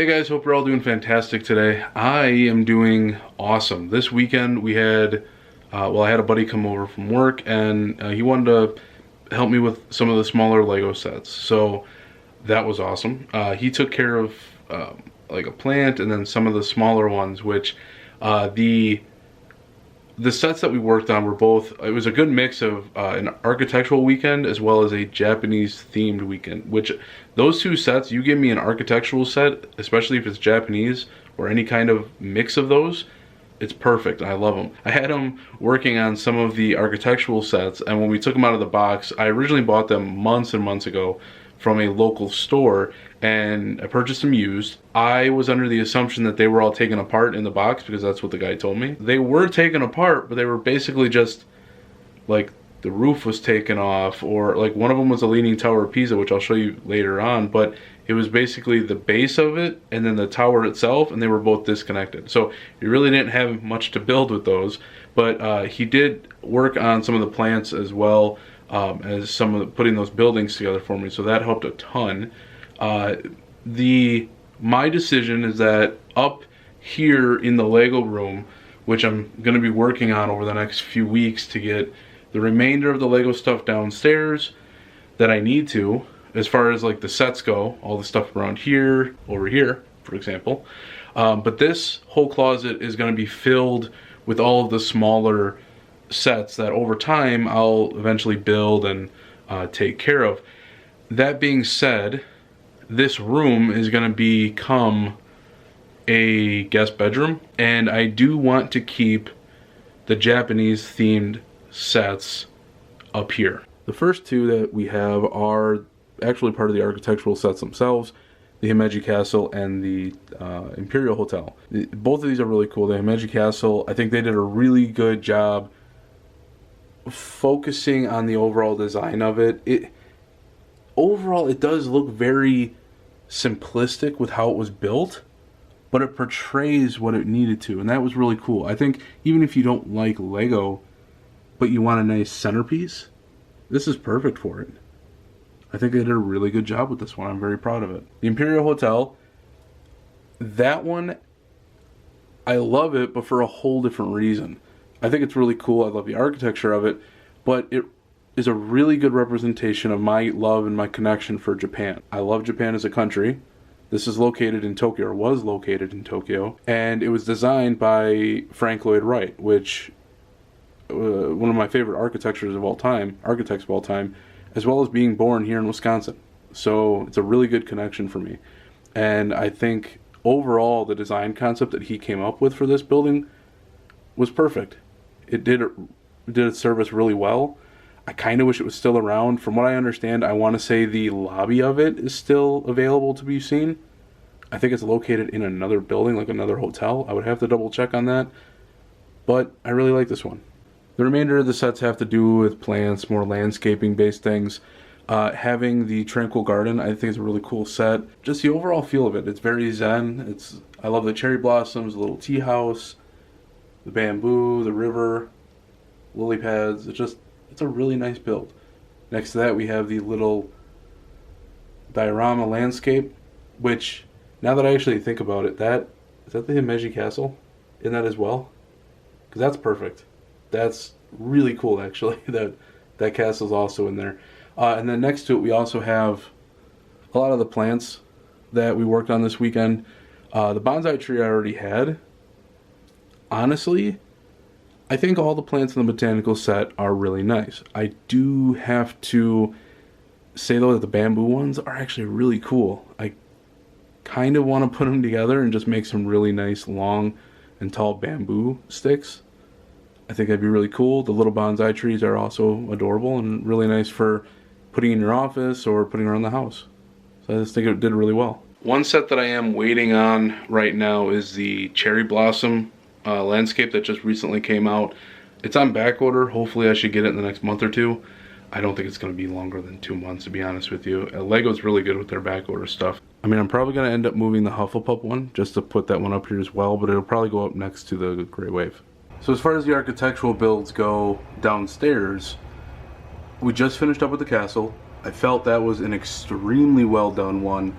Hey guys, hope you're all doing fantastic today. I am doing awesome. This weekend we had, I had a buddy come over from work and he wanted to help me with some of the smaller Lego sets. So that was awesome. He took care of like a plant and then some of the smaller ones, which the sets that we worked on were both, it was a good mix of an architectural weekend as well as a Japanese themed weekend, which those two sets, you give me an architectural set, especially if it's Japanese or any kind of mix of those, it's perfect. I love them. I had them working on some of the architectural sets, and when we took them out of the box, I originally bought them months and months ago from a local store, and I purchased them used. I was under the assumption that they were all taken apart in the box because that's what the guy told me. They were taken apart, but they were basically just like the roof was taken off, or like one of them was a Leaning Tower of Pisa, which I'll show you later on, but it was basically the base of it and then the tower itself, and they were both disconnected. So you really didn't have much to build with those, but he did work on some of the plants as well, as some of the, putting those buildings together for me, so that helped a ton. My decision is that up here in the Lego room, which I'm going to be working on over the next few weeks to get the remainder of the Lego stuff downstairs that I need to, as far as like the sets go, all the stuff around here, over here, for example. But this whole closet is going to be filled with all of the smaller sets that over time I'll eventually build and take care of. That being said, this room is going to become a guest bedroom, and I do want to keep the Japanese themed sets up here. The first two that we have are actually part of the architectural sets themselves, the Himeji Castle and the Imperial Hotel. Both of these are really cool. The Himeji Castle, I think they did a really good job focusing on the overall design of it. Overall, it does look very simplistic with how it was built, but it portrays what it needed to, and that was really cool. I think even if you don't like Lego, but you want a nice centerpiece, this is perfect for it. I think they did a really good job with this one. I'm very proud of it. The Imperial Hotel, that one, I love it, but for a whole different reason. I think it's really cool. I love the architecture of it, but it is a really good representation of my love and my connection for Japan. I love Japan as a country. This is located in Tokyo, or was located in Tokyo, and it was designed by Frank Lloyd Wright, which one of my favorite architects of all time, as well as being born here in Wisconsin. So it's a really good connection for me. And I think overall the design concept that he came up with for this building was perfect. It did its service really well. I kind of wish it was still around. From what I understand, I want to say the lobby of it is still available to be seen. I think it's located in another building, like another hotel. I would have to double check on that. But I really like this one. The remainder of the sets have to do with plants, more landscaping based things. Having the Tranquil Garden, I think is a really cool set. Just the overall feel of it. It's very zen. I love the cherry blossoms, the little tea house, the bamboo, the river, lily pads. It's a really nice build. Next to that we have the little diorama landscape, which now that I actually think about it, is that the Himeji Castle in that as well? Because that's perfect. That's really cool, actually. That castle's also in there. And then next to it, we also have a lot of the plants that we worked on this weekend. The bonsai tree I already had. Honestly, I think all the plants in the botanical set are really nice. I do have to say, though, that the bamboo ones are actually really cool. I kind of want to put them together and just make some really nice long and tall bamboo sticks. I think that'd be really cool. The little bonsai trees are also adorable and really nice for putting in your office or putting around the house. So I just think it did really well. One set that I am waiting on right now is the cherry blossom landscape that just recently came out. It's on back order. Hopefully I should get it in the next month or two. I don't think it's going to be longer than 2 months, to be honest with you. Lego's really good with their back order stuff. I mean, I'm probably going to end up moving the Hufflepuff one just to put that one up here as well, but it'll probably go up next to the Grey Wave. So as far as the architectural builds go downstairs, we just finished up with the castle. I felt that was an extremely well done one.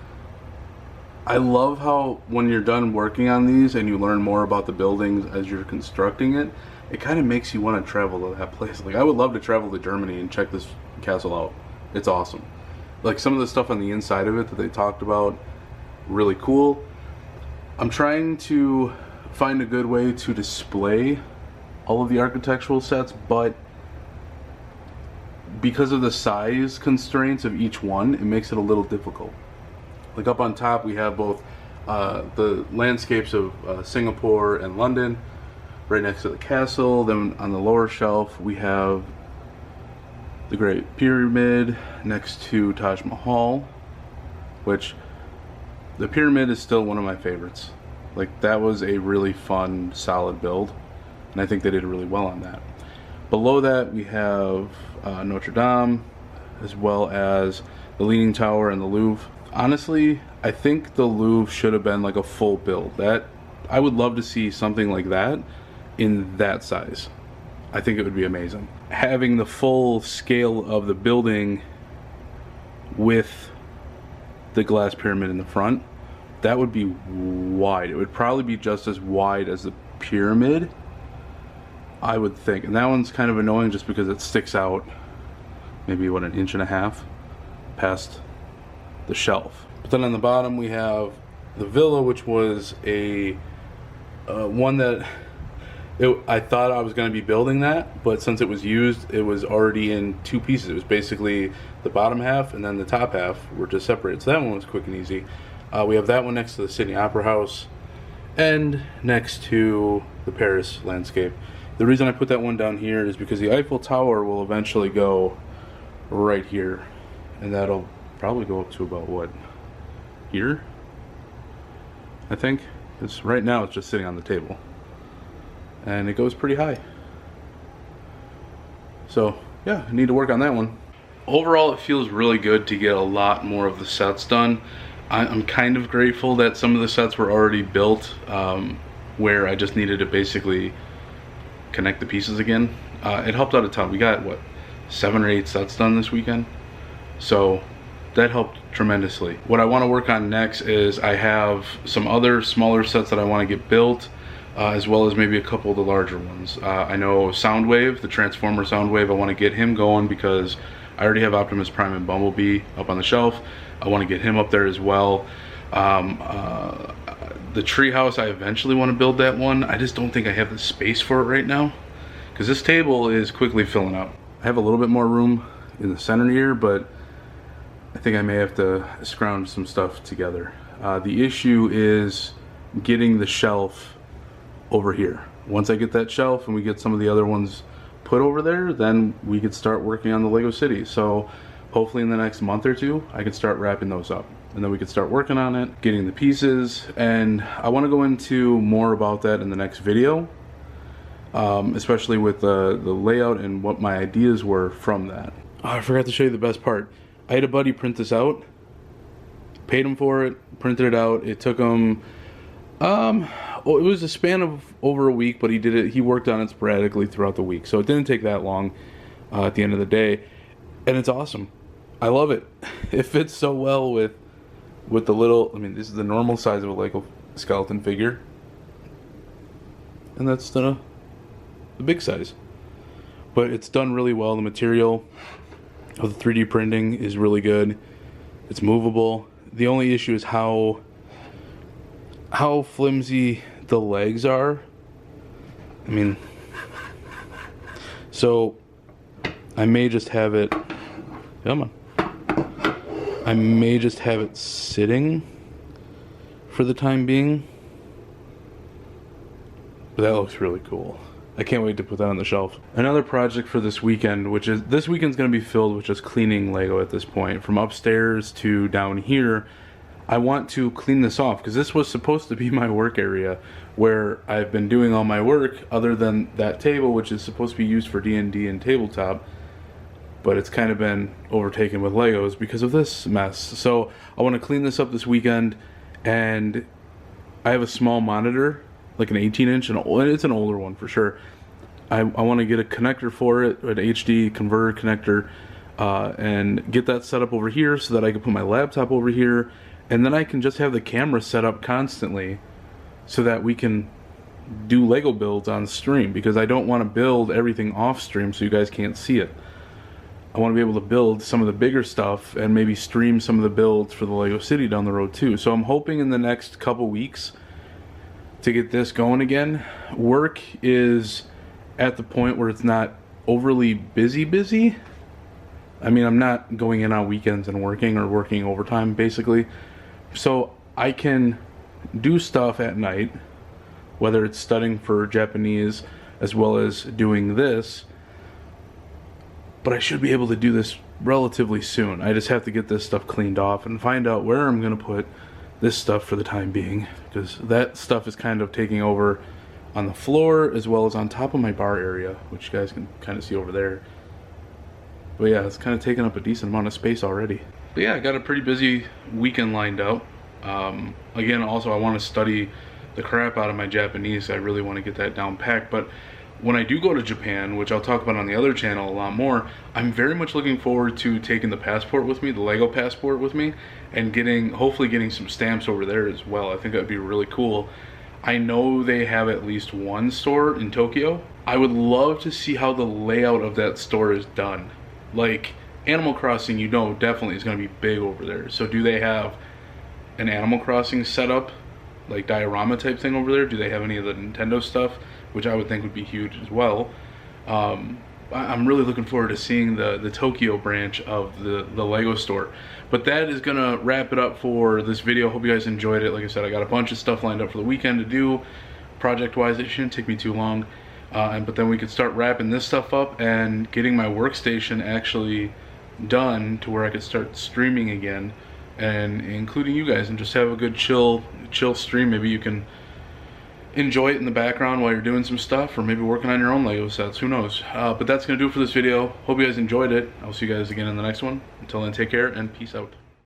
I love how when you're done working on these and you learn more about the buildings as you're constructing it, it kind of makes you want to travel to that place. Like, I would love to travel to Germany and check this castle out. It's awesome. Like, some of the stuff on the inside of it that they talked about, really cool. I'm trying to find a good way to display all of the architectural sets, but because of the size constraints of each one, it makes it a little difficult. Like, up on top we have both the landscapes of Singapore and London right next to the castle. Then on the lower shelf we have the Great Pyramid next to Taj Mahal, which the pyramid is still one of my favorites. Like, that was a really fun, solid build, and I think they did really well on that. Below that we have Notre Dame, as well as the Leaning Tower and the Louvre. Honestly, I think the Louvre should have been like a full build. That, I would love to see something like that in that size. I think it would be amazing. Having the full scale of the building with the glass pyramid in the front, that would be wide. It would probably be just as wide as the pyramid, I would think. And that one's kind of annoying just because it sticks out maybe, what, 1.5 inches past the shelf. But then on the bottom we have the villa, which was a one that I thought I was going to be building that, but since it was used, it was already in two pieces. It was basically the bottom half and then the top half were just separated. So that one was quick and easy. We have that one next to the Sydney Opera House and next to the Paris landscape. The reason I put that one down here is because the Eiffel Tower will eventually go right here, and that'll probably go up to about, what, here, I think. It's right now it's just sitting on the table, and it goes pretty high. So yeah, I need to work on that one. Overall, it feels really good to get a lot more of the sets done. I'm kind of grateful that some of the sets were already built, where I just needed to basically connect the pieces again. It helped out a ton. We got, what, 7 or 8 sets done this weekend, so that helped tremendously. What I want to work on next is I have some other smaller sets that I want to get built, as well as maybe a couple of the larger ones. I know Soundwave, the Transformer Soundwave, I want to get him going because I already have Optimus Prime and Bumblebee up on the shelf. I want to get him up there as well. The treehouse, I eventually want to build that one. I just don't think I have the space for it right now, because this table is quickly filling up. I have a little bit more room in the center here, but I think I may have to scrounge some stuff together. The issue is getting the shelf over here. Once I get that shelf and we get some of the other ones put over there, then we could start working on the Lego City. So hopefully in the next month or two, I can start wrapping those up. And then we could start working on it, getting the pieces. And I want to go into more about that in the next video, especially with the layout and what my ideas were from that. Oh, I forgot to show you the best part. I had a buddy print this out, paid him for it, printed it out. It took him, it was a span of over a week, but he worked on it sporadically throughout the week. So it didn't take that long at the end of the day. And it's awesome. I love it. It fits so well with the little, I mean, this is the normal size of a Lego skeleton figure. And that's the big size. But it's done really well. The material of the 3D printing is really good. It's movable. The only issue is how flimsy the legs are. I mean, so I may just have it, come on. I may just have it sitting for the time being. But that looks really cool. I can't wait to put that on the shelf. Another project for this weekend, which is, this weekend's gonna be filled with just cleaning Lego at this point. From upstairs to down here, I want to clean this off, because this was supposed to be my work area where I've been doing all my work, other than that table, which is supposed to be used for D&D and tabletop. But it's kind of been overtaken with Legos because of this mess. So I want to clean this up this weekend, and I have a small monitor, like an 18-inch, and it's an older one for sure. I want to get a connector for it, an HD converter connector, and get that set up over here so that I can put my laptop over here And then I can just have the camera set up constantly so that we can do Lego builds on stream, because I don't want to build everything off stream so you guys can't see it. I want to be able to build some of the bigger stuff and maybe stream some of the builds for the Lego City down the road too. So I'm hoping in the next couple weeks to get this going again. Work is at the point where it's not overly busy. I mean, I'm not going in on weekends and working or working overtime basically. So I can do stuff at night, whether it's studying for Japanese as well as doing this. But I should be able to do this relatively soon. I just have to get this stuff cleaned off and find out where I'm going to put this stuff for the time being, because that stuff is kind of taking over on the floor as well as on top of my bar area, which you guys can kind of see over there. But yeah, it's kind of taking up a decent amount of space already. But yeah, I got a pretty busy weekend lined up. Again, also I want to study the crap out of my Japanese. I really want to get that down packed. But when I do go to Japan, which I'll talk about on the other channel a lot more, I'm very much looking forward to taking the passport with me, the Lego passport with me, and hopefully getting some stamps over there as well. I think that'd be really cool. I know they have at least one store in Tokyo. I would love to see how the layout of that store is done. Like, Animal Crossing, you know, definitely is going to be big over there. So do they have an Animal Crossing setup, like diorama type thing over there? Do they have any of the Nintendo stuff, which I would think would be huge as well? I'm really looking forward to seeing the Tokyo branch of the Lego store. But that is gonna wrap it up for this video. Hope you guys enjoyed it. Like I said, I got a bunch of stuff lined up for the weekend to do project wise. It shouldn't take me too long, but then we could start wrapping this stuff up and getting my workstation actually done to where I could start streaming again, and including you guys, and just have a good chill stream. Maybe you can enjoy it in the background while you're doing some stuff, or maybe working on your own Lego sets, who knows. But that's gonna do it for this video. Hope you guys enjoyed it. I'll see you guys again in the next one. Until then, take care and peace out.